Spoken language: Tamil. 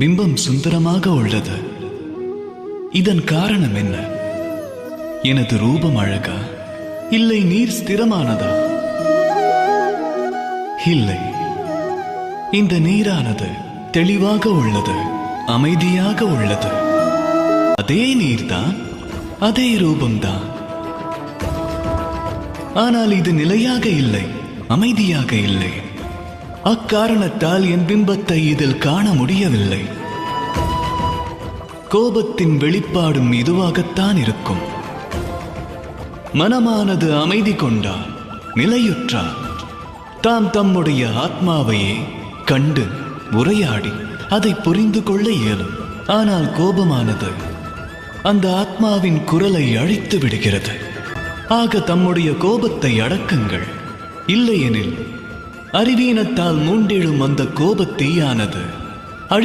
பிம்பம் சுந்தரமாக உள்ளது. இதன் காரணம் என்ன? எனது ரூபம் அழகா, இல்லை நீர் ஸ்திரமானதா? இல்லை, இந்த நீரானது தெளிவாக உள்ளது, அமைதியாக உள்ளது. அதே நீர்தான், அதே ரூபம்தான். ஆனால் இது நிலையாக இல்லை, அமைதியாக இல்லை. அக்காரணத்தால் என் பிம்பத்தை இதில் காண முடியவில்லை. கோபத்தின் வெளிப்பாடும் இதுவாகத்தான் இருக்கும். மனமானது அமைதி கொண்டால், நிலையுற்றால், தாம் தம்முடைய ஆத்மாவையே கண்டு உரையாடி அதை புரிந்து கொள்ள இயலும். ஆனால் கோபமானது அந்த ஆத்மாவின் குரலை அழித்து விடுகிறது. ஆக தம்முடைய கோபத்தை அடக்குங்கள். இல்லையெனில் அறிவீனத்தால் மூண்டெழும் அந்த கோபத்தீயானது